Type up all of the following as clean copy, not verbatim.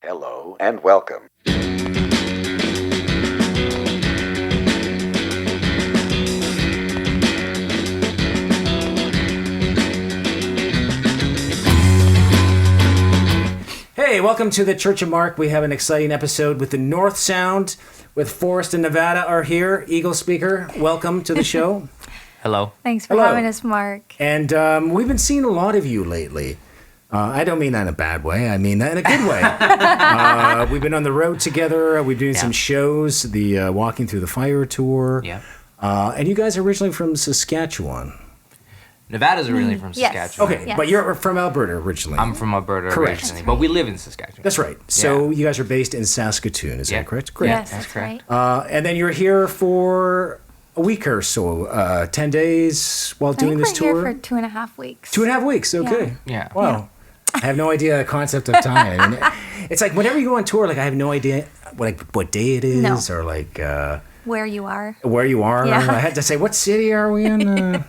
Hello and welcome. Hey, welcome to the Church of Mark. We have an exciting episode with the North Sound, with Forrest and Nevada are here. Eaglespeaker, welcome to the show. Hello. Thanks for having us, Mark. And we've been seeing a lot of you lately. I don't mean that in a bad way. I mean that in a good way. We've been on the road together. We've been doing some shows, the Walking Through the Fire tour. Yeah. And you guys are originally from Saskatchewan. Nevada's originally from Yes. Saskatchewan. Okay, but you're from Alberta originally. I'm from Alberta Correct. originally, but we live in Saskatchewan. That's right. So you guys are based in Saskatoon, is that correct? Great. Yes, That's that's correct. right. And then you're here for a week or so, 10 days while doing this I think tour? we're here for 2.5 weeks. 2.5 weeks, okay. Yeah. Wow. I have no idea the concept of time. I mean, it's like whenever you go on tour, like I have no idea what day it is No. or like Where you are. where you are. Yeah. I had to say, what city are we in?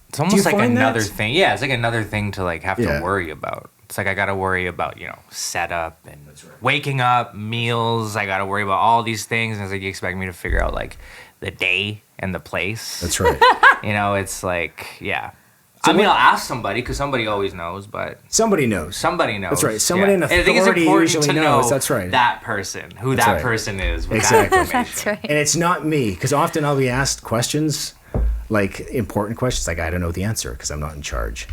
It's almost like find another that? thing. Yeah, it's like another thing to like have Yeah. to worry about. It's like I got to worry about, setup and waking up, meals. I got to worry about all these things. And it's like you expect me to figure out like the day and the place. That's right. It's like, yeah. I'll ask somebody because somebody always knows, but Somebody knows. somebody knows. That's right. Somebody in And I think it's authority important usually to knows. know That's right. that person, who That's that right. person is. With Exactly. That information. That's right. And it's not me, because often I'll be asked questions, like important questions, like I don't know the answer because I'm not in charge.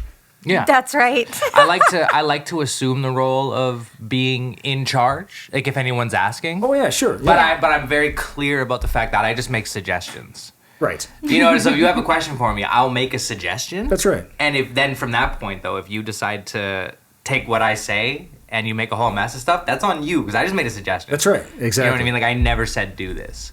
Yeah. That's right. I like to assume the role of being in charge, like if anyone's asking. Oh yeah, sure. But Yeah. I'm very clear about the fact that I just make suggestions. Right. So if you have a question for me, I'll make a suggestion. That's right. And if then from that point though, if you decide to take what I say and you make a whole mess of stuff, that's on you because I just made a suggestion. That's right. Exactly. You know what I mean? Like I never said do this.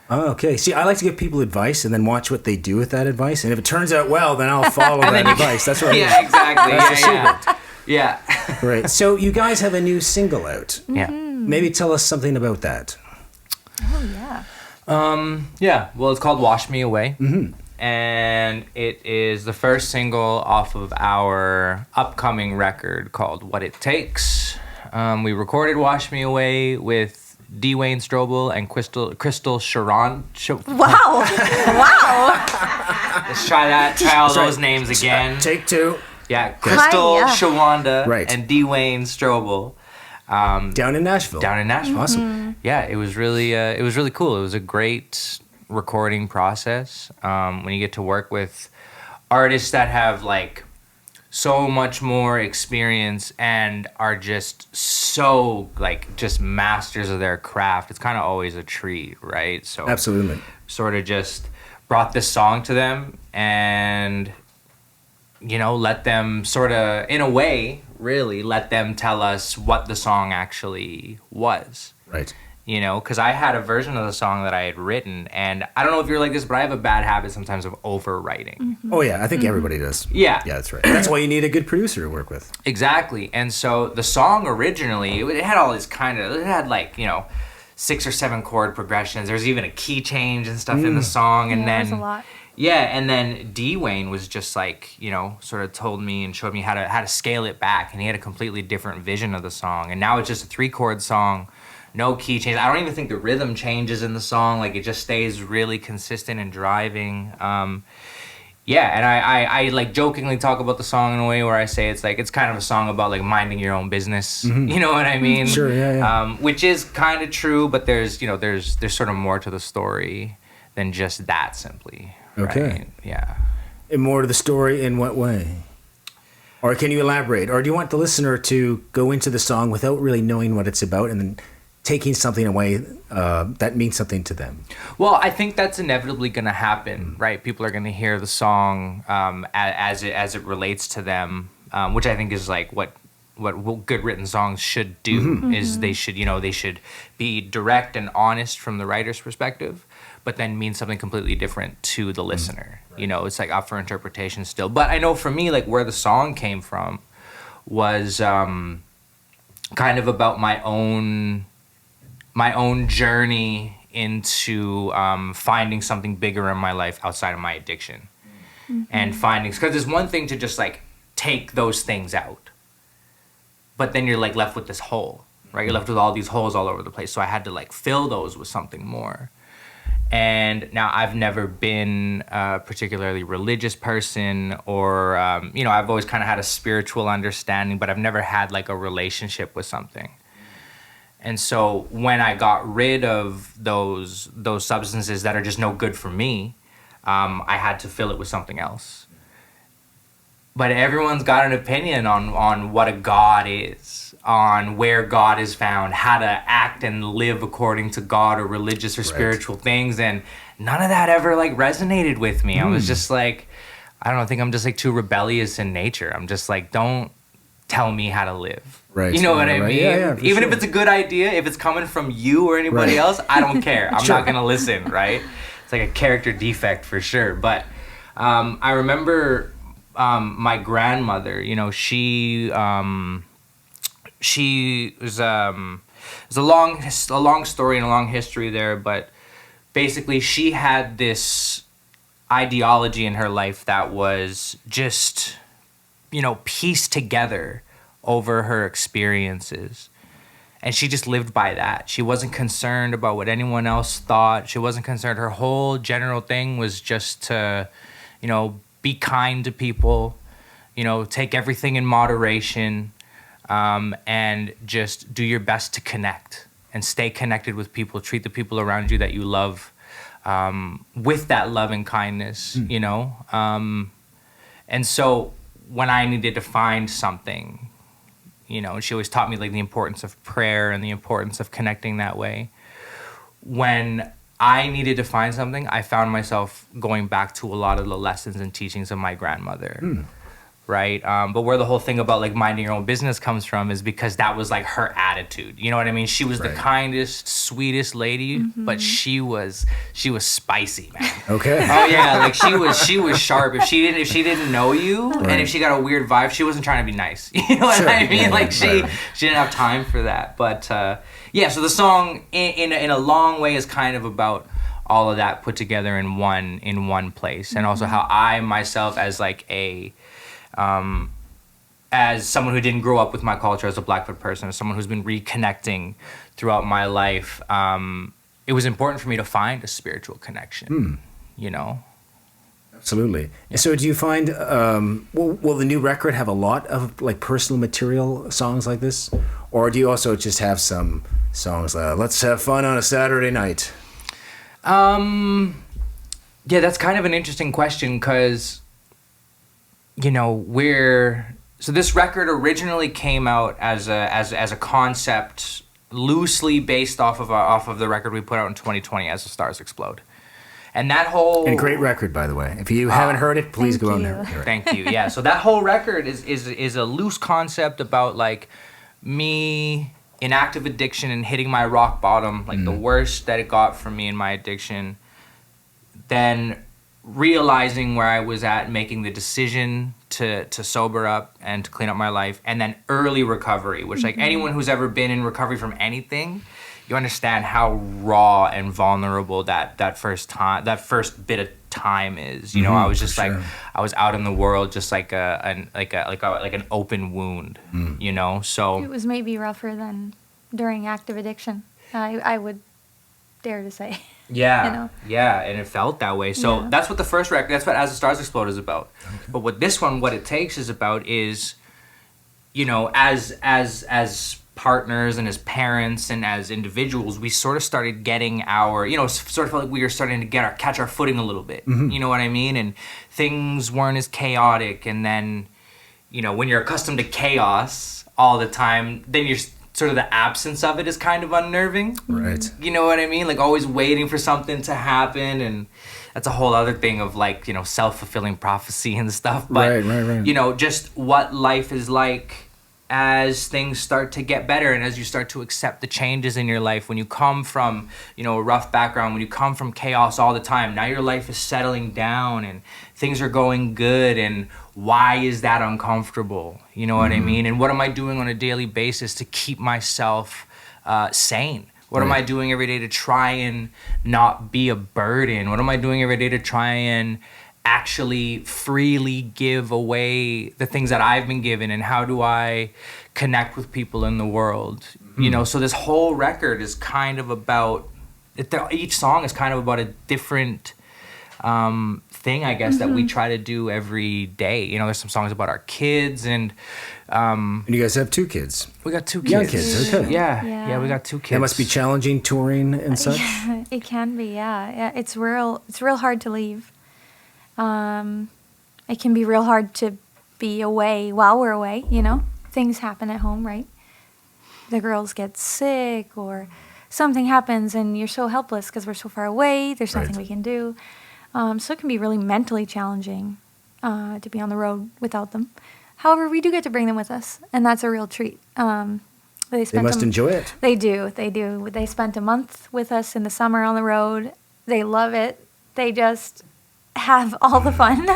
Oh, okay. See, I like to give people advice and then watch what they do with that advice. And if it turns out well, then I'll follow that then you- advice. That's right. Yeah, exactly. That's the yeah. secret. Right. So you guys have a new single out. Yeah. Maybe tell us something about that. Oh, yeah. Yeah, well, it's called Wash Me Away. Mm-hmm. And it is the first single off of our upcoming record called What It Takes. We recorded Wash Me Away with Dewayne Strobel and Crystal Shawanda. Wow. Wow. Let's try all those names again. Take two. Yeah, Crystal yeah. Shawanda Right. and Dewayne Strobel. Down in Nashville. Down in Nashville. Awesome. Yeah, it was really cool. It was a great recording process. When you get to work with artists that have like so much more experience and are just so like just masters of their craft, it's kind of always a treat, right? So Absolutely. sort of just brought this song to them and let them sort of, in a way, really let them tell us what the song actually was. Right. Because I had a version of the song that I had written, and I don't know if you're like this, but I have a bad habit sometimes of overwriting. Oh, yeah. I think everybody does. Yeah. Yeah, that's right. That's why you need a good producer to work with. Exactly. And so the song originally, it had all this it had like, 6 or 7 chord progressions. There's even a key change and stuff in the song. And Yeah, then, there's a lot. Yeah, and then Dewayne was just like, sort of told me and showed me how to scale it back, and he had a completely different vision of the song. And now it's just a 3-chord song, no key change. I don't even think the rhythm changes in the song. Like it just stays really consistent and driving. Yeah, and I like jokingly talk about the song in a way where I say it's kind of a song about like minding your own business. You know what I mean? Sure, yeah. Which is kind of true, but there's sort of more to the story than just that simply. Okay. Right? Yeah. And more to the story in what way? Or can you elaborate? Or do you want the listener to go into the song without really knowing what it's about and then taking something away that means something to them? Well, I think that's inevitably going to happen, right? People are going to hear the song as it relates to them, which I think is like what good written songs should do. Is they should be direct and honest from the writer's perspective, but then mean something completely different to the listener. Right. It's like up for interpretation still. But I know for me, like where the song came from was kind of about my own journey into finding something bigger in my life outside of my addiction. And because it's one thing to just like take those things out, but then you're like left with this hole. right? You're left with all these holes all over the place. So I had to like fill those with something more. And now I've never been a particularly religious person or, I've always kind of had a spiritual understanding, but I've never had like a relationship with something. And so when I got rid of those substances that are just no good for me, I had to fill it with something else. But everyone's got an opinion on what a God is, on where God is found, how to act and live according to God or religious or spiritual things. And none of that ever like resonated with me. I was just like, I don't know, I think I'm just like too rebellious in nature. I'm just like, don't tell me how to live. Right. You know what I mean? Yeah, even if it's a good idea, if it's coming from you or anybody else, I don't care. I'm not going to listen, right? It's like a character defect for sure. But I remember my grandmother, she was there's a long story and a long history there, but basically she had this ideology in her life that was just, pieced together over her experiences. And she just lived by that. She wasn't concerned about what anyone else thought. She wasn't concerned. Her whole general thing was just to, be kind to people, take everything in moderation, and just do your best to connect and stay connected with people. Treat the people around you that you love with that love and kindness, And so when I needed to find something, she always taught me like the importance of prayer and the importance of connecting that way. When I needed to find something, I found myself going back to a lot of the lessons and teachings of my grandmother. Right? But where the whole thing about like minding your own business comes from is because that was like her attitude. You know what I mean? She was the kindest, sweetest lady, but she was spicy, man. Okay. Oh yeah, like she was sharp. If she didn't know you, and if she got a weird vibe, she wasn't trying to be nice. You know what I mean? Like she didn't have time for that. But so the song in a long way is kind of about all of that put together in one place, and also how I myself as like as someone who didn't grow up with my culture as a Blackfoot person, as someone who's been reconnecting throughout my life, it was important for me to find a spiritual connection, Absolutely. Yeah. So do you find, will the new record have a lot of like personal material songs like this? Or do you also just have some songs like, let's have fun on a Saturday night? Yeah, that's kind of an interesting question because so this record originally came out as a concept loosely based off of the record we put out in 2020, As the Stars Explode. And that whole... And great record, by the way. If you haven't heard it, please go out and hear it. Thank you. Yeah, so that whole record is a loose concept about like me in active addiction and hitting my rock bottom, like the worst that it got from me in my addiction. Then realizing where I was at, making the decision to sober up and to clean up my life, and then early recovery, which like anyone who's ever been in recovery from anything, you understand how raw and vulnerable that first bit of time is. I was just like, I was out in the world just like an open wound, So It was maybe rougher than during active addiction. I would dare to say. Yeah, and it felt that way. So that's what the first record, that's what As the Stars Explode is about. Okay. But what this one, what it takes is about is, as partners and as parents and as individuals, we sort of started getting our, sort of felt like we were starting to catch our footing a little bit. You know what I mean? And things weren't as chaotic. And then, when you're accustomed to chaos all the time, then you're sort of the absence of it is kind of unnerving. Right. You know what I mean? Like always waiting for something to happen, and that's a whole other thing of like, self-fulfilling prophecy and stuff. But, right. Just what life is like as things start to get better and as you start to accept the changes in your life. When you come from, a rough background, when you come from chaos all the time, now your life is settling down and things are going good, and why is that uncomfortable? You know what I mean? And what am I doing on a daily basis to keep myself sane? What am I doing every day to try and not be a burden? What am I doing every day to try and actually freely give away the things that I've been given, and how do I connect with people in the world? You know, so this whole record is kind of about, each song is kind of about a different thing, I guess, that we try to do every day. You know, there's some songs about our kids, and you guys have 2 kids. we got 2 kids. Young kids, okay. Yeah, we got 2 kids. That must be challenging touring and such. It can be, yeah. It's real hard to leave. It can be real hard to be away while we're away, you know? Things happen at home, right? The girls get sick or something happens and you're so helpless because we're so far away. There's nothing we can do. So it can be really mentally challenging to be on the road without them. However, we do get to bring them with us, and that's a real treat. They must enjoy it. They do. They spent a month with us in the summer on the road. They love it. They just have all the fun.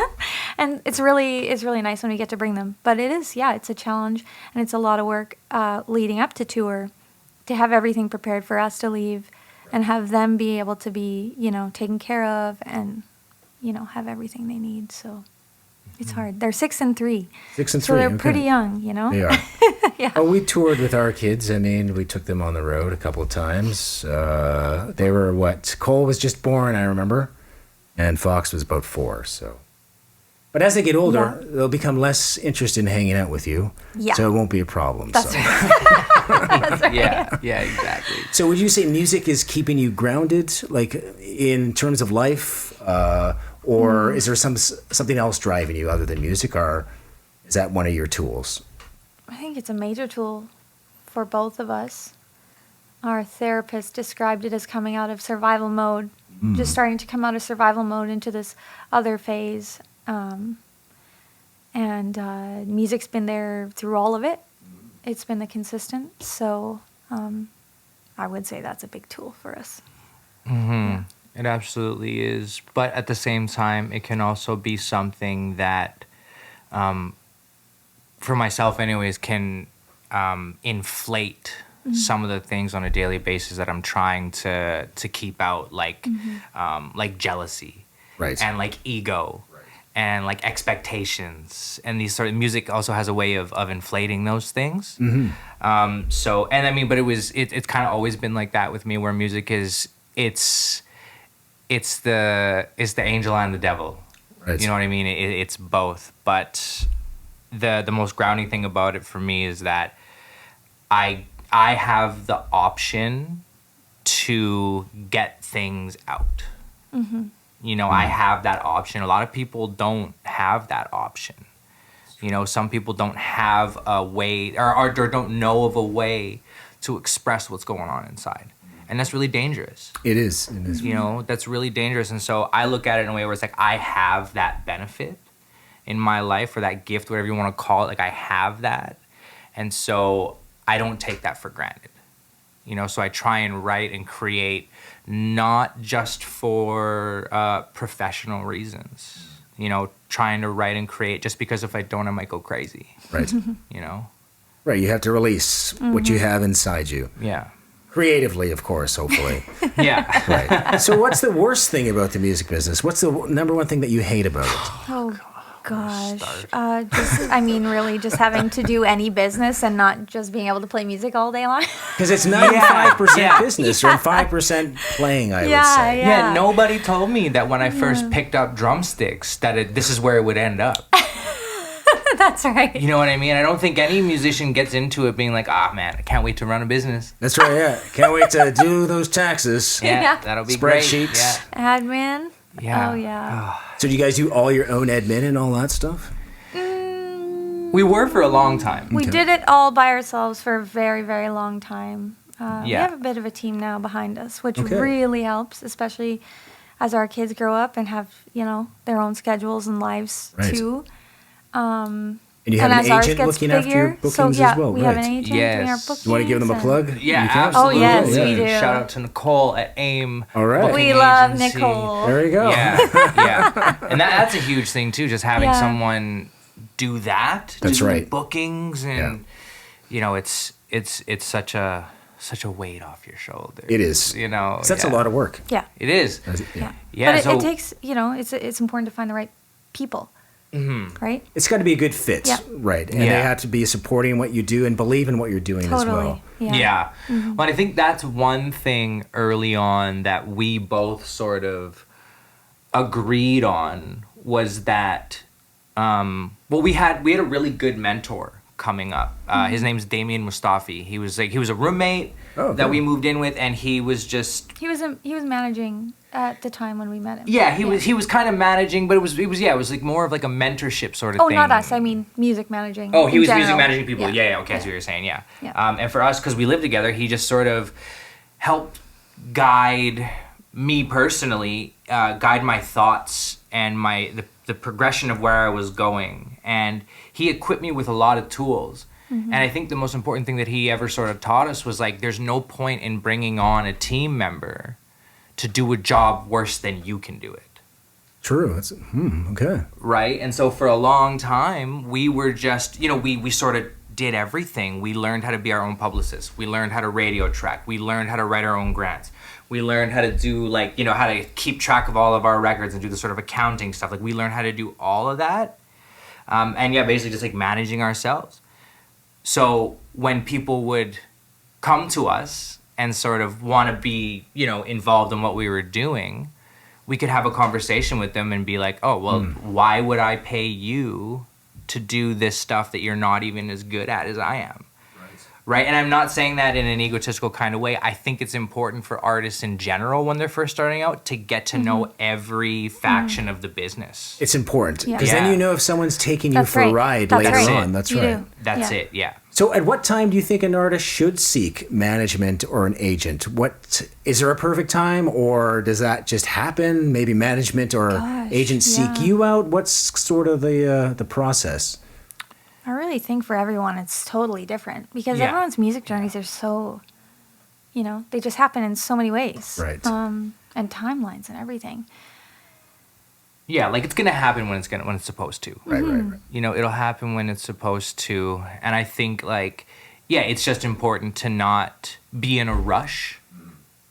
And it's really nice when we get to bring them. But it's a challenge, and it's a lot of work leading up to tour to have everything prepared for us to leave and have them be able to be, taken care of and, have everything they need. So it's hard. They're 6 and 3. 6 and 3. So they're pretty young, They are. Yeah. Oh, we toured with our kids. I mean, we took them on the road a couple of times. They were Cole was just born, I remember, and Fox was about 4. So, but as they get older, they'll become less interested in hanging out with you. Yeah. So it won't be a problem. That's so. right. That's right. Yeah, exactly. So would you say music is keeping you grounded, like in terms of life, or is there something else driving you other than music, or is that one of your tools? I think it's a major tool for both of us. Our therapist described it as coming out of survival mode, just starting to come out of survival mode into this other phase. And music's been there through all of it. It's been the consistent. So I would say that's a big tool for us. Yeah. It absolutely is. But at the same time, it can also be something that, for myself anyways, can inflate some of the things on a daily basis that I'm trying to keep out, like jealousy, right, and like ego, and like expectations, and these sort of music also has a way of inflating those things. So, and I mean, but it's kind of always been like that with me, where music is it's the angel and the devil. Right. You know what I mean? It's both. But the most grounding thing about it for me is that I have the option to get things out. I have that option. A lot of people don't have that option. Some people don't have a way or don't know of a way to express what's going on inside. And that's really dangerous. It is. That's really dangerous. And so I look at it in a way where it's like I have that benefit in my life, or that gift, whatever you want to call it. Like I have that. And so I don't take that for granted. So I try and write and create not just for professional reasons. Trying to write and create just because if I don't, I might go crazy. Right. Right. You have to release what you have inside you. Yeah. Creatively, of course, hopefully. Yeah. Right. So what's the worst thing about the music business? What's the number one thing that you hate about it? Oh, gosh. Just having to do any business and not just being able to play music all day long. Because it's 95% business or 5% playing, I would say. Yeah, nobody told me that when I first picked up drumsticks that this is where it would end up. That's right. You know what I mean? I don't think any musician gets into it being like, man, I can't wait to run a business. That's right, yeah. Can't wait to do those taxes. Yeah, that'll be Spreadsheets. Great. Yeah. Admin. Yeah. Oh, yeah. So do you guys do all your own admin and all that stuff? We were for a long time. We did it all by ourselves for a very, very long time. We have a bit of a team now behind us, which really helps, especially as our kids grow up and have, their own schedules and lives too. And you have an agent looking after your bookings as well, we have an agent doing our bookings. You want to give them a plug? Yeah, absolutely. Oh, yes, we do. Shout out to Nicole at AIM. All right. We love Nicole. There you go. Yeah. And that's a huge thing, too, just having someone do that. That's right. Do bookings, and, it's such a weight off your shoulder. It is. That's a lot of work. Yeah. It is. Yeah. But it takes, it's important to find the right people, right? It's got to be a good fit, Yeah. right? And Yeah. they have to be supporting what you do and believe in what you're doing as well. Totally. Yeah. But I think that's one thing early on that we both sort of agreed on was that, we had a really good mentor coming up. His name's Damien Mustafi. He was a roommate that we moved in with, and he was just He was managing at the time when we met him. yeah, he was kind of managing, but it was like more of like a mentorship sort of Oh, thing. not us. I mean, music managing. Oh, he in was general. music managing people. Yeah, okay, I see what you're saying. Yeah. Yeah. And for us, because we lived together, he just sort of helped guide me personally, guide my thoughts and the progression of where I was going. And he equipped me with a lot of tools. And I think the most important thing that he ever sort of taught us was like, there's no point in bringing on a team member to do a job worse than you can do it. True. That's okay. Right? And so for a long time, we were just, we sort of did everything. We learned how to be our own publicists. We learned how to radio track. We learned how to write our own grants. We learned how to do how to keep track of all of our records and do the sort of accounting stuff. Like we learned how to do all of that. Basically just like managing ourselves. So when people would come to us and sort of want to be, involved in what we were doing, we could have a conversation with them and be like, oh, well, why would I pay you to do this stuff that you're not even as good at as I am? Right? And I'm not saying that in an egotistical kind of way. I think it's important for artists in general when they're first starting out to get to know every faction of the business. It's important Yeah. because then you know if someone's taking That's you for a right. ride That's later right. on. That's You right. do. That's Yeah. it, yeah. So at what time do you think an artist should seek management or an agent? What is there a perfect time, or does that just happen? Maybe management or agents seek you out? What's sort of the process? I really think for everyone it's totally different because Yeah. everyone's music journeys are so, they just happen in so many ways. Right. And timelines and everything. Yeah, like it's gonna happen when it's supposed to. Right. It'll happen when it's supposed to. And I think it's just important to not be in a rush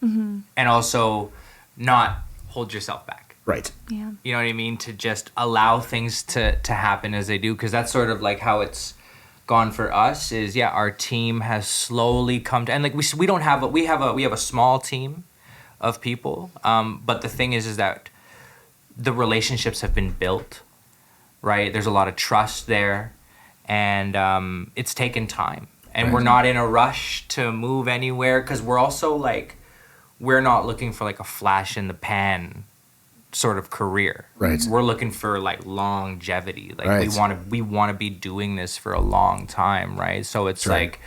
and also not hold yourself back. Right. Yeah. You know what I mean? To just allow things to happen as they do, because that's sort of like how it's gone for us. Is our team has slowly come to, and like we don't have we have a small team of people, but the thing is that the relationships have been built, right? There's a lot of trust there, and it's taken time, and we're not in a rush to move anywhere because we're also we're not looking for like a flash in the pan sort of career. Right. We're looking for longevity. Right. we want to be doing this for a long time, right? So it's right.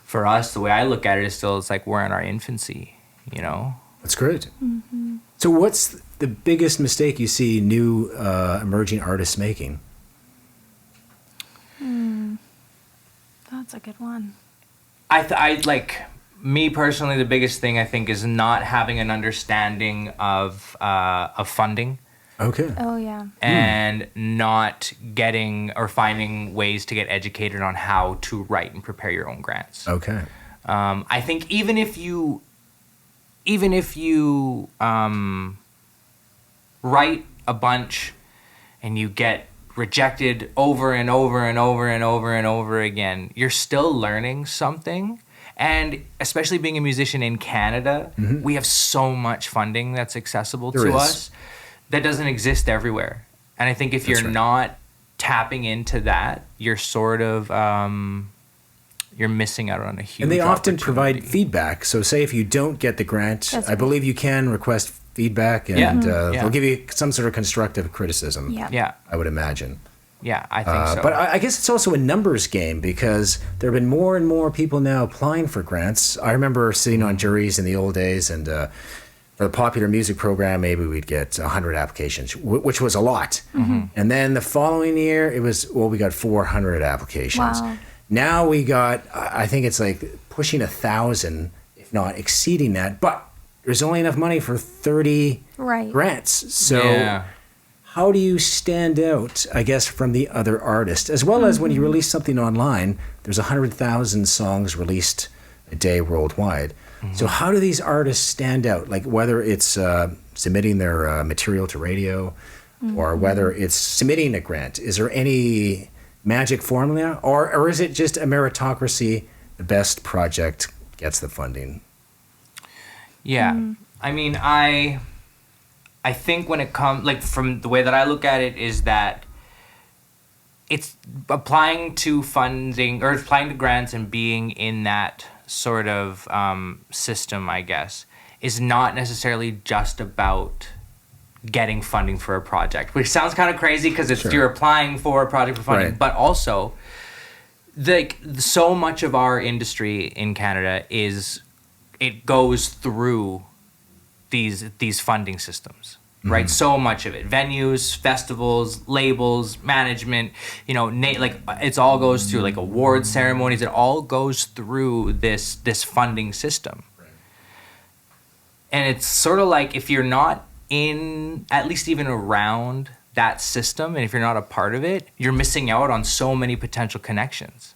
For us, the way I look at it is still it's like we're in our infancy, That's great. So what's the biggest mistake you see new emerging artists making? That's a good one. Me personally, the biggest thing I think is not having an understanding of funding. Okay. Oh, yeah. And not getting or finding ways to get educated on how to write and prepare your own grants. Okay. I think even if you write a bunch and you get rejected over and over and over and over and over again, you're still learning something. And especially being a musician in Canada, we have so much funding that's accessible to us that doesn't exist everywhere. And I think if you're not tapping into that, you're sort of you're missing out on a huge. And they often opportunity. provide feedback. So say if you don't get the grant, That's I believe you can request feedback, and they'll give you some sort of constructive criticism. Yeah. I would imagine. Yeah, I think so. But I guess it's also a numbers game because there have been more and more people now applying for grants. I remember sitting on juries in the old days, and for the popular music program, maybe we'd get 100 applications, which was a lot. And then the following year, it was, we got 400 applications. Wow. Now we got, I think it's like pushing 1,000, if not exceeding that. But there's only enough money for 30 grants. So how do you stand out, I guess, from the other artists? As well as when you release something online, there's 100,000 songs released a day worldwide. So how do these artists stand out? Like whether it's submitting their material to radio, or whether it's submitting a grant, is there any magic formula, or is it just a meritocracy? The best project gets the funding. Yeah. I mean, I think when it comes, like, from the way that I look at it is that it's applying to funding or applying to grants and being in that sort of system, I guess, is not necessarily just about getting funding for a project, which sounds kind of crazy because it's you're applying for a project for funding, but also so much of our industry in Canada it goes through these funding systems, right? So much of it, venues, festivals, labels, management, like it all goes through like award ceremonies. It all goes through this funding system. And it's sort of like if you're not in, at least even around that system, and if you're not a part of it, you're missing out on so many potential connections.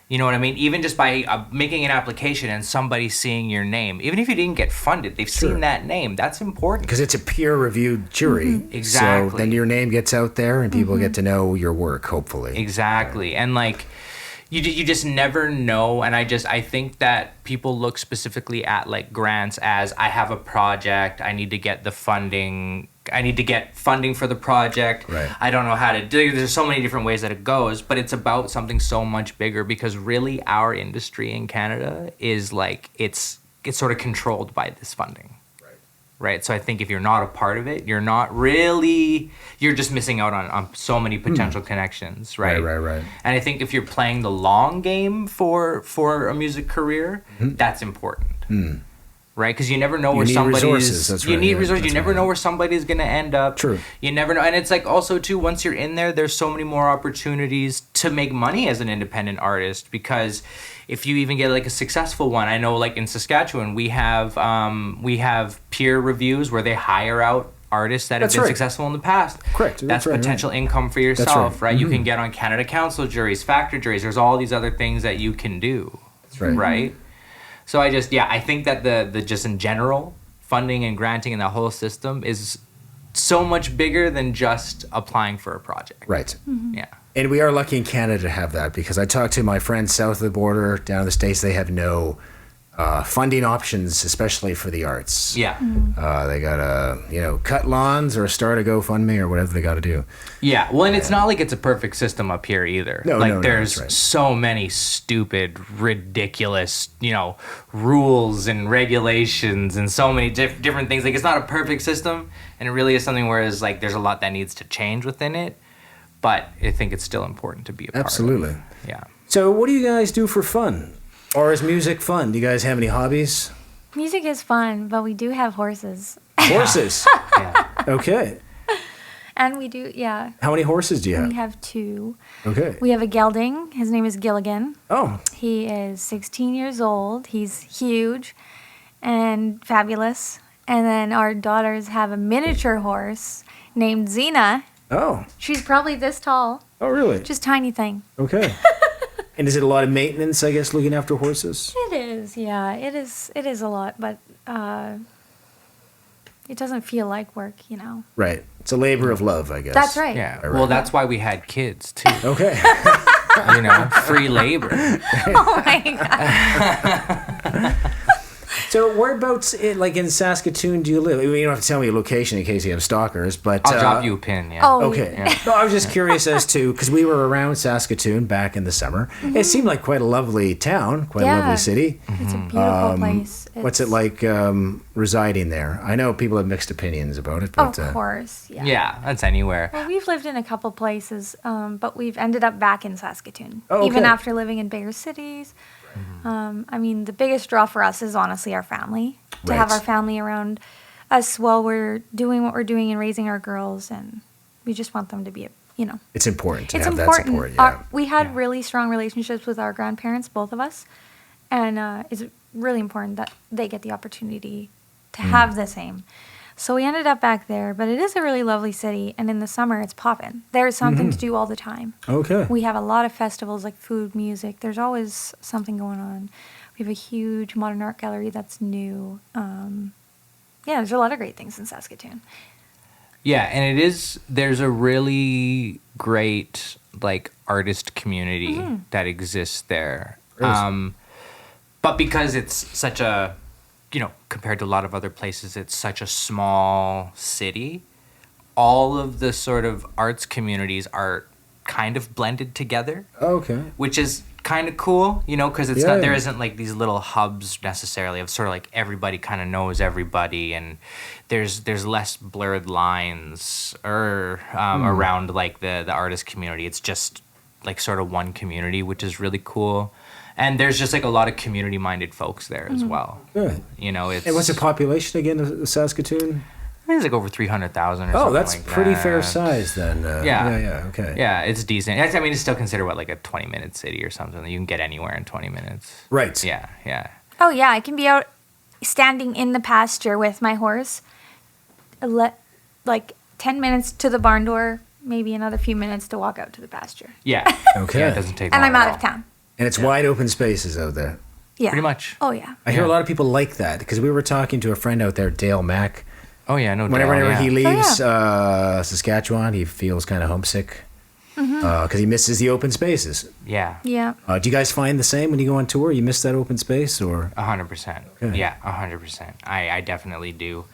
You know what I mean? Even just by making an application and somebody seeing your name, even if you didn't get funded, they've seen that name. That's important. Because it's a peer-reviewed jury. Exactly. So then your name gets out there and people get to know your work, hopefully. Exactly. Right. And like, you just never know. And I think that people look specifically at like grants as, I have a project, I need to get the funding. I need to get funding for the project. Right. I don't know how to do it. There's so many different ways that it goes, but it's about something so much bigger because really our industry in Canada is like, it's sort of controlled by this funding. Right. So I think if you're not a part of it, you're just missing out on so many potential connections. Right. Right. And I think if you're playing the long game for a music career, that's important. Right, because you never know where somebody's. You need resources. You never know where somebody's going to end up. True. You never know, and it's like also too. Once you're in there, there's so many more opportunities to make money as an independent artist. Because if you even get like a successful one, I know like in Saskatchewan, we have peer reviews where they hire out artists that have been successful in the past. Correct. That's potential income for yourself, right? You can get on Canada Council juries, factor juries. There's all these other things that you can do. That's right. Right. So I think that the just in general funding and granting in that whole system is so much bigger than just applying for a project. Right. Yeah. And we are lucky in Canada to have that because I talked to my friends south of the border, down in the States, they have no funding options, especially for the arts. Yeah. They got to, cut lawns or start a GoFundMe or whatever they got to do. Yeah. Well, and it's not like it's a perfect system up here either. No, there's so many stupid, ridiculous, rules and regulations and so many different things. Like it's not a perfect system, and it really is something where it's like there's a lot that needs to change within it. But I think it's still important to be a part of it. Absolutely. Yeah. So what do you guys do for fun? Or is music fun? Do you guys have any hobbies? Music is fun, but we do have horses. Horses? Yeah. Okay. And we do, yeah. How many horses do you have? We have 2. Okay. We have a gelding. His name is Gilligan. Oh. He is 16 years old. He's huge and fabulous. And then our daughters have a miniature horse named Xena. Oh. She's probably this tall. Oh, really? Just tiny thing. Okay. And is it a lot of maintenance, I guess, looking after horses? It is, yeah. It is a lot, but it doesn't feel like work, Right. It's a labor of love, I guess. That's right. Yeah. Right. Well, that's why we had kids too. Okay. Free labor. Oh my God. So whereabouts, in Saskatoon, do you live? You don't have to tell me your location in case you have stalkers, but... I'll drop you a pin, yeah. Oh, okay. Yeah. No, I was just curious as to, because we were around Saskatoon back in the summer. Mm-hmm. It seemed like quite a lovely town, quite a lovely city. It's a beautiful place. What's it like residing there? I know people have mixed opinions about it, but... Of course, yeah. Yeah, that's anywhere. Well, we've lived in a couple places, but we've ended up back in Saskatoon. Oh, okay. Even after living in bigger cities. The biggest draw for us is honestly our family. To have our family around us while we're doing what we're doing and raising our girls, and we just want them to be, It's important to it's have important. that support, yeah. We had really strong relationships with our grandparents, both of us, and it's really important that they get the opportunity to have the same. So we ended up back there, but it is a really lovely city, and in the summer it's poppin'. There's something to do all the time. Okay. We have a lot of festivals like food, music. There's always something going on. We have a huge modern art gallery that's new. There's a lot of great things in Saskatoon. Yeah, and there's a really great like artist community that exists there. But because it's such a, compared to a lot of other places, it's such a small city, all of the sort of arts communities are kind of blended together. Okay. Which is kind of cool, because there isn't like these little hubs necessarily of sort of like everybody kind of knows everybody, and there's less blurred lines around like the artist community. It's just like sort of one community, which is really cool. And there's just like a lot of community minded folks there as well. Good. It's, and what's the population again of Saskatoon? I think it's like over 300,000 or something. Oh, that's like pretty that. fair size then. Yeah, okay. Yeah, it's decent. I mean, it's still considered like a 20-minute city or something. You can get anywhere in 20 minutes. Right. Yeah. Oh, yeah. I can be out standing in the pasture with my horse, like 10 minutes to the barn door, maybe another few minutes to walk out to the pasture. Yeah. Okay. Yeah, it doesn't take And long I'm at out all. of town. And it's wide open spaces out there. Yeah. Pretty much. Oh, yeah. I hear a lot of people like that because we were talking to a friend out there, Dale Mack. Oh, yeah, no doubt. Whenever yeah. he leaves Saskatchewan, he feels kind of homesick because he misses the open spaces. Yeah. Yeah. Do you guys find the same when you go on tour? You miss that open space, or 100%. Okay. Yeah, 100%. I definitely do.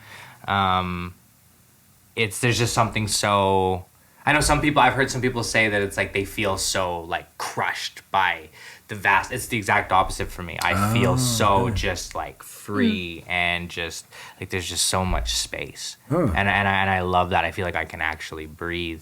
There's just something so... I know I've heard some people say that it's like they feel so like crushed by the vast... It's the exact opposite for me. I feel so just like free and just like there's just so much space. And I love that. I feel like I can actually breathe.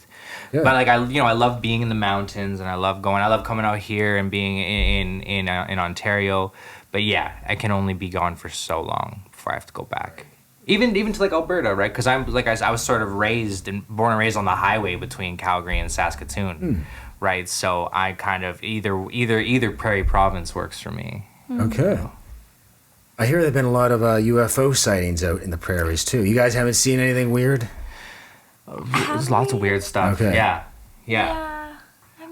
Yeah. But like I love being in the mountains, and I love coming out here and being in Ontario. But yeah, I can only be gone for so long before I have to go back. Even to like Alberta, right? Because I was sort of born and raised on the highway between Calgary and Saskatoon, right? So I kind of either prairie province works for me. Okay. I hear there've been a lot of UFO sightings out in the prairies too. You guys haven't seen anything weird? There's lots of weird stuff. Okay. Yeah.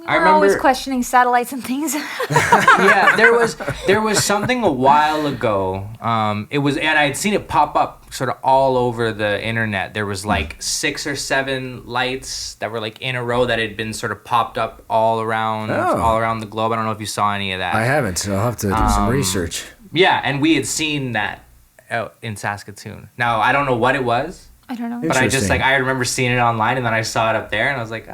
I remember always questioning satellites and things. Yeah, there was something a while ago. And I had seen it pop up sort of all over the internet. There was like 6 or 7 lights that were like in a row that had been sort of popped up all around the globe. I don't know if you saw any of that. I haven't, so I'll have to do some research. Yeah, and we had seen that out in Saskatoon. Now I don't know what it was. I don't know. But I remember seeing it online, and then I saw it up there, and I was like,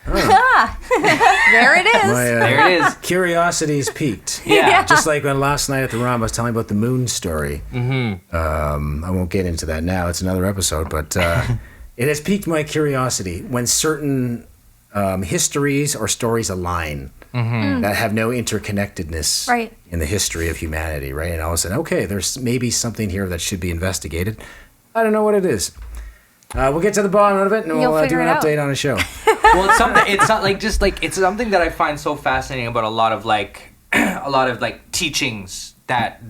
there it is. There it is. Curiosity's peaked. Yeah. Just like when last night at the ROM I was telling about the moon story. Mm-hmm. I won't get into that now. It's another episode. But it has piqued my curiosity when certain histories or stories align that have no interconnectedness in the history of humanity, right? And all of a sudden, okay, there's maybe something here that should be investigated. I don't know what it is. We'll get to the bottom of it, and we'll do an update on the show. Well, it's something that I find so fascinating about a lot of teachings that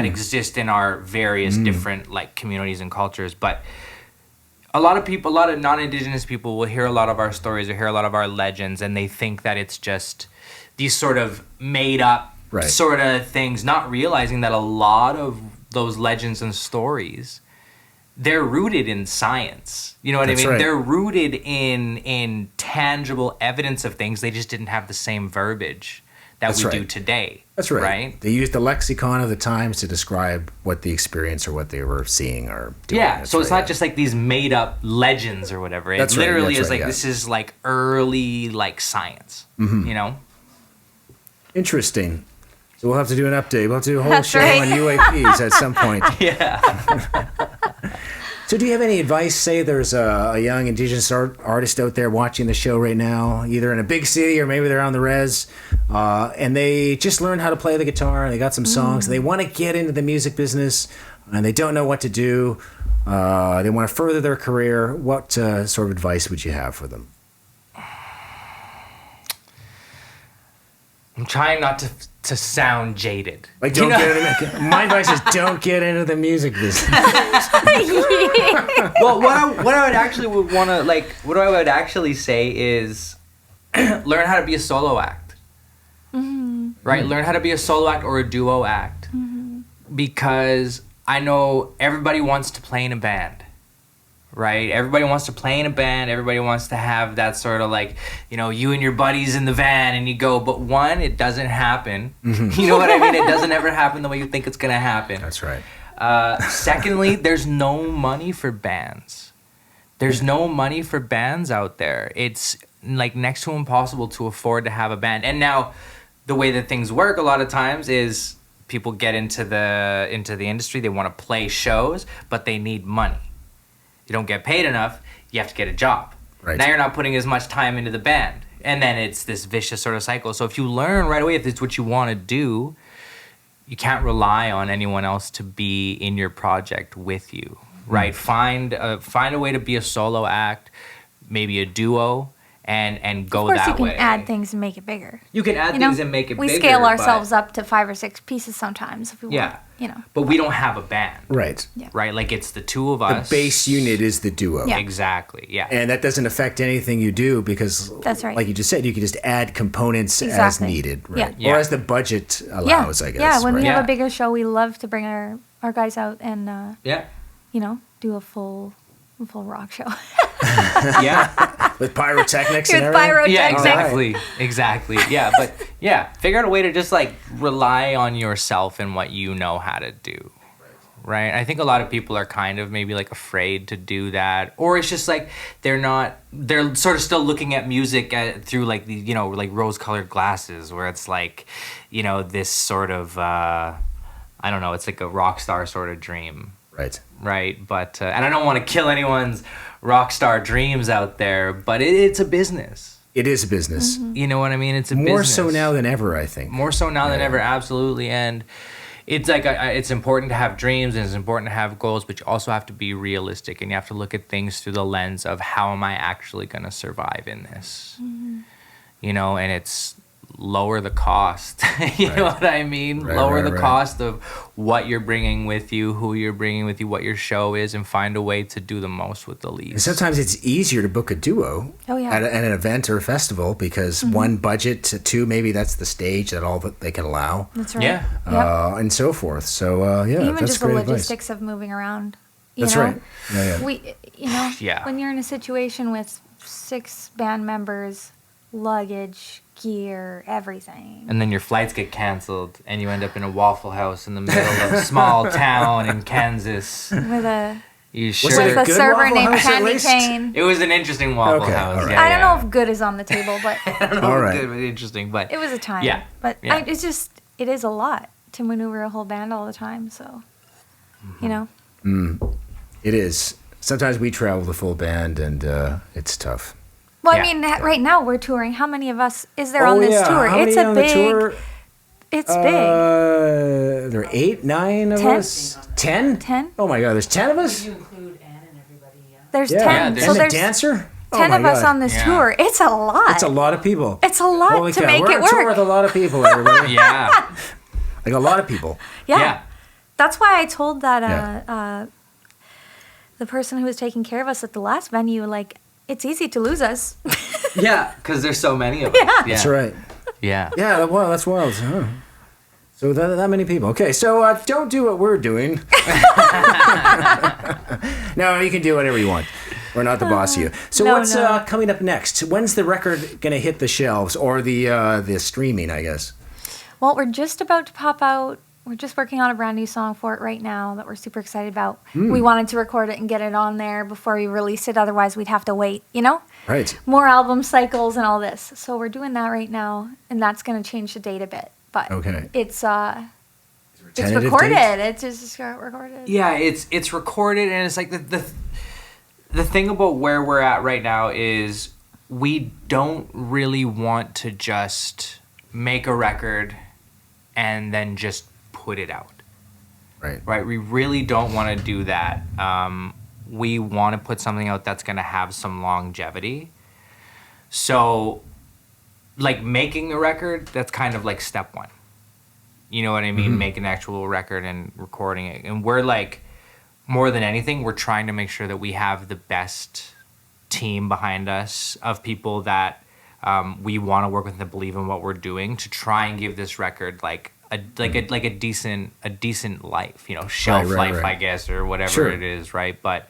exist in our various different like communities and cultures. But a lot of non-Indigenous people will hear a lot of our stories or hear a lot of our legends, and they think that it's just these sort of made up sort of things, not realizing that a lot of those legends and stories, they're rooted in science. You know what I mean? Right. They're rooted in tangible evidence of things. They just didn't have the same verbiage that we do today. That's right. They used the lexicon of the times to describe what the experience or what they were seeing or doing. Yeah, so it's not just like these made up legends or whatever. It literally is like this is like early like science. You know? Interesting. So we'll have to do an update. We'll have to do a whole show on UAPs at some point. Yeah. So do you have any advice? Say there's a young Indigenous artist out there watching the show right now, either in a big city or maybe they're on the res, and they just learned how to play the guitar, and they got some songs, and they want to get into the music business, and they don't know what to do. They want to further their career. What sort of advice would you have for them? I'm trying not to sound jaded. Like, don't get into my advice is don't get into the music business. Well, what I would actually want to like, what I would actually say is learn how to be a solo act. Right? Learn how to be a solo act or a duo act. Because I know everybody wants to play in a band. right? Everybody wants to play in a band. Everybody wants to have that sort of like, you know, you and your buddies in the van and you go, but one, it doesn't happen. You know what I mean? It doesn't ever happen the way you think it's going to happen. That's right. Secondly, there's no money for bands. There's no money for bands out there. It's like next to impossible to afford to have a band. And now the way that things work a lot of times is people get into the industry, they want to play shows, but they need money. You don't get paid enough, you have to get a job. Right. Now you're not putting as much time into the band. And then it's this vicious sort of cycle. So if you learn right away if it's what you want to do, you can't rely on anyone else to be in your project with you, right? Find a way to be a solo act, maybe a duo, and go that way. Of course, you can add things and make it bigger. You can add things and make it bigger. We scale ourselves up to 5 or 6 pieces sometimes if we want. Yeah. You know. But we don't have a band. Right. Yeah. Right? Like it's the two of us. The base unit is the duo. Yeah. Exactly. Yeah. And that doesn't affect anything you do because, That's right. like you just said, you can just add components as Exactly. needed, right? Yeah. Or as the budget allows, I guess. Yeah, when we right? have a bigger show, we love to bring our guys out and, yeah. you know, do a full rock show. Yeah. With pyrotechnics With and everything? pyrotechnics. Yeah, Exactly. exactly. Yeah, but yeah, figure out a way to just like rely on yourself and what you know how to do. Right? I think a lot of people are kind of maybe like afraid to do that, or it's just like they're sort of still looking at music through like the, you know, like rose-colored glasses where it's like, you know, this sort of I don't know, it's like a rock star sort of dream. Right. Right? But and I don't want to kill anyone's rock star dreams out there, but it's a business. It is a business. Mm-hmm. You know what I mean? It's a More business. so now than ever, I think. More so now than Yeah. ever, absolutely. And it's like it's important to have dreams and it's important to have goals, but you also have to be realistic and you have to look at things through the lens of how am I actually going to survive in this? Mm-hmm. You know, and it's lower the cost. You know what I mean? Right, Lower right, the right. cost of what you're bringing with you, who you're bringing with you, what your show is, and find a way to do the most with the And least. sometimes it's easier to book a duo Oh, yeah. at an event or a festival because one, budget, two, maybe that's the stage that all that they can allow, That's right. Yeah. Yep. and so forth. So, yeah, Even that's just the great advice. logistics of moving around. You That's know? right. Yeah, yeah. We, you know, Yeah. when you're in a situation with 6 band members, luggage, gear, everything. And then your flights get canceled, and you end up in a Waffle House in the middle of a small town in Kansas. With a You Was sure? it with a a good server Waffle named House at Candy least? Cane. It was an interesting Waffle Okay, House. all right. Yeah, I don't know yeah. if good is on the table, but I don't know All if right. it was interesting, but it was a time. Yeah. But Yeah. it's just, it is a lot to maneuver a whole band all the time. So, you know, It is. Sometimes we travel the full band, and it's tough. well, Yeah. I mean, right now we're touring. How many of us is there on this tour? How It's many a on big, the tour? it's big. There are 8, 9 of 10? us. 10? 10? Oh my God! There's 10 of us. You include Anne and everybody, yeah. There's Yeah, 10. there's- So and the there's dancer. 10 oh of my us God. on this Yeah. tour. It's a lot. It's a lot of people. It's a lot Holy to cow. make We're it on tour work. with a lot of people, everybody. yeah, Like a lot of people. Yeah. yeah. That's why I told that Yeah. the person who was taking care of us at the last venue, like, it's easy to lose us. Yeah, because there's so many of us. Yeah. That's right. Yeah. Yeah, well, that's wild. Huh. So that many people. Okay, so don't do what we're doing. No, you can do whatever you want. We're not the boss of you. So No, what's no. coming up next? When's the record going to hit the shelves or the streaming, I guess? Well, we're just about to pop out. We're just working on a brand new song for it right now that we're super excited about. We wanted to record it and get it on there before we release it. Otherwise, we'd have to wait, you know? Right. More album cycles and all this. So we're doing that right now, and that's going to change the date a bit. But Okay. it's Tentative recorded. date? It's just got recorded. Yeah, it's recorded, and it's like the thing about where we're at right now is we don't really want to just make a record and then just put it out. Right? We really don't want to do that. We want to put something out that's going to have some longevity. So, like making a record, that's kind of like step one. You know what I mean? Make an actual record and recording it. And we're like, more than anything, we're trying to make sure that we have the best team behind us of people that we want to work with and believe in what we're doing to try and give this record like a decent life, you know, shelf Right, life, right. I guess, or whatever Sure. it is, right? But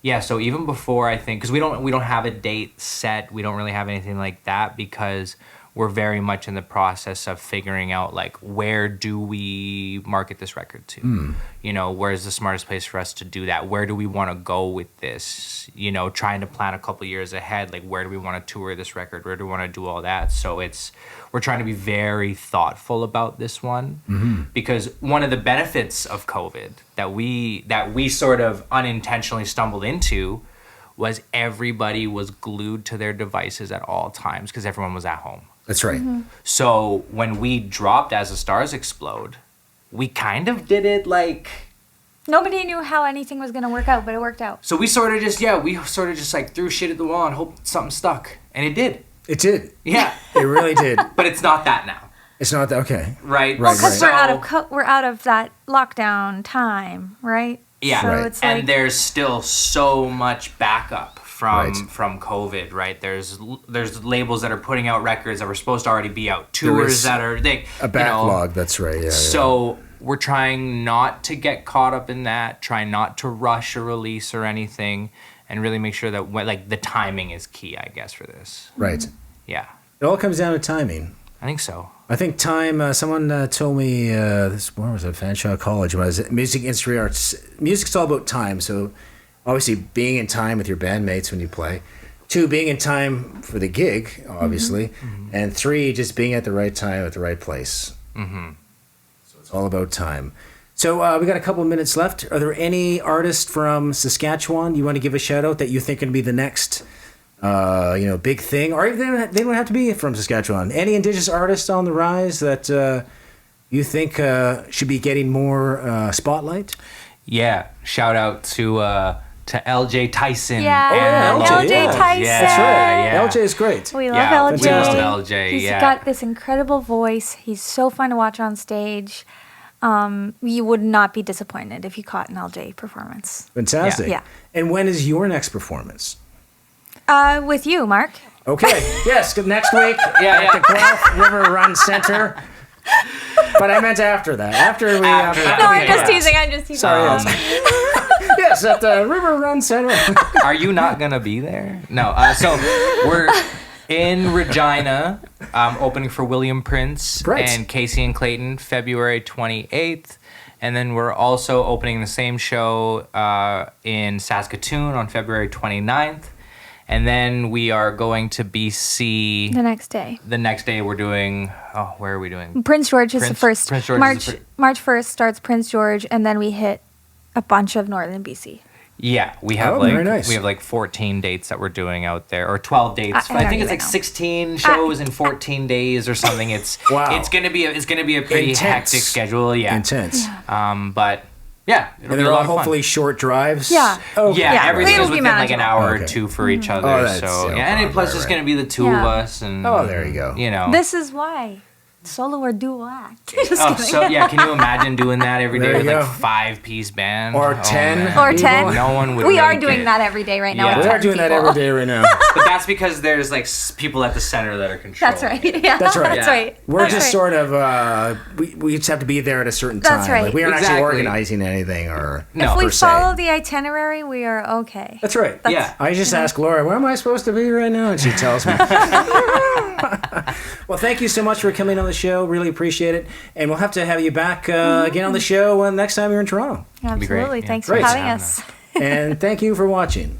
Yeah, so even before, I think, because we don't have a date set, we don't really have anything like that, because we're very much in the process of figuring out, like, where do we market this record to? You know, where's the smartest place for us to do that? Where do we want to go with this? You know, trying to plan a couple years ahead, like, where do we want to tour this record? Where do we want to do all that? So we're trying to be very thoughtful about this one, because one of the benefits of COVID that we sort of unintentionally stumbled into was everybody was glued to their devices at all times because everyone was at home. That's right. So when we dropped As the Stars Explode, we kind of did it like... Nobody knew how anything was going to work out, but it worked out. So we sort of just like threw shit at the wall and hoped something stuck. And it did. It did. Yeah. It really did. But it's not that now. It's not that, okay. Right? Well, because So- we're out of that lockdown time, right? Yeah, So Right. it's like, and there's still so much backup Right. from COVID, right? There's labels that are putting out records that were supposed to already be out, There tours is that are a backlog. That's right. Yeah. So we're trying not to get caught up in that, trying not to rush a release or anything, and really make sure that like the timing is key, I guess, for this. Right. Yeah, It all comes down to timing. I think so. I think time. Someone told me this. Where was it? Fanshawe College. Was it music industry arts? Music's all about time. So obviously, being in time with your bandmates when you play. 2, being in time for the gig, obviously, and 3, just being at the right time at the right place. So it's all about time. So we got a couple of minutes left. Are there any artists from Saskatchewan you want to give a shout out that you think can be the next? Big thing, or even they don't have to be from Saskatchewan. Any Indigenous artists on the rise that you think should be getting more spotlight? Yeah, shout out to LJ Tyson. Yeah. Oh, yeah, and LJ, yeah. Tyson. Yeah, That's right. yeah. LJ is great. we love Yeah, LJ. we love LJ, He's yeah. got this incredible voice. He's so fun to watch on stage. You would not be disappointed if you caught an LJ performance. Fantastic. Yeah. And when is your next performance? With you, Mark. Okay. Yes, next week at the Guelph River Run Center. But I meant after that. After we. After that. No, Okay, I'm just yeah. teasing. I'm just teasing. Sorry. Yes, at the River Run Center. Are you not gonna be there? No. So we're in Regina, opening for William Prince Right. and Casey and Clayton, February 28th. And then we're also opening the same show in Saskatoon on February 29th. And then we are going to BC The next day. the next day. We're doing, where are we doing? Prince George is the Prince- first. Prince George is the March 1st starts Prince George, and then we hit a bunch of northern BC. Yeah, we have Oh, very nice. we have like 14 dates that we're doing out there, or 12 dates. I I don't think it's even like know. 16 shows in 14 days or something. It's Wow. It's gonna be a pretty Intense. hectic schedule. Yeah. Intense. But yeah, it'll And be a they're lot all of fun. hopefully short drives. Yeah. Oh, Yeah, Yeah, everything it'll is be within like an manageable. hour Okay. or two for each other. Oh, that's so no yeah, and problem. plus Right, it's right. gonna be the two of Yeah. us, and Oh, there you go. You know. This is why. Solo or dual act. Just Oh, kidding. so yeah, can you imagine doing that every There day you with like go. 5-piece band Or Oh, 10. man. Or 10. No one would. We are make doing it. that every day right now. Yeah. with We are 10 doing that people. every day right now. But that's because there's like people at the center that are controlling. That's right. Yeah. That's right. That's Yeah. right. We're That's just right. sort of, we just have to be there at a certain time. That's right. Like, we aren't actually Exactly. organizing anything or. No. If we per se. follow the itinerary, we are okay. That's right. Yeah. I just ask Laura, where am I supposed to be right now? And she tells me. Well, thank you so much for coming on the show. Really appreciate it. And we'll have to have you back again on the show next time you're in Toronto. be great. Absolutely. Yeah. Thanks Great. for having Having us. And thank you for watching.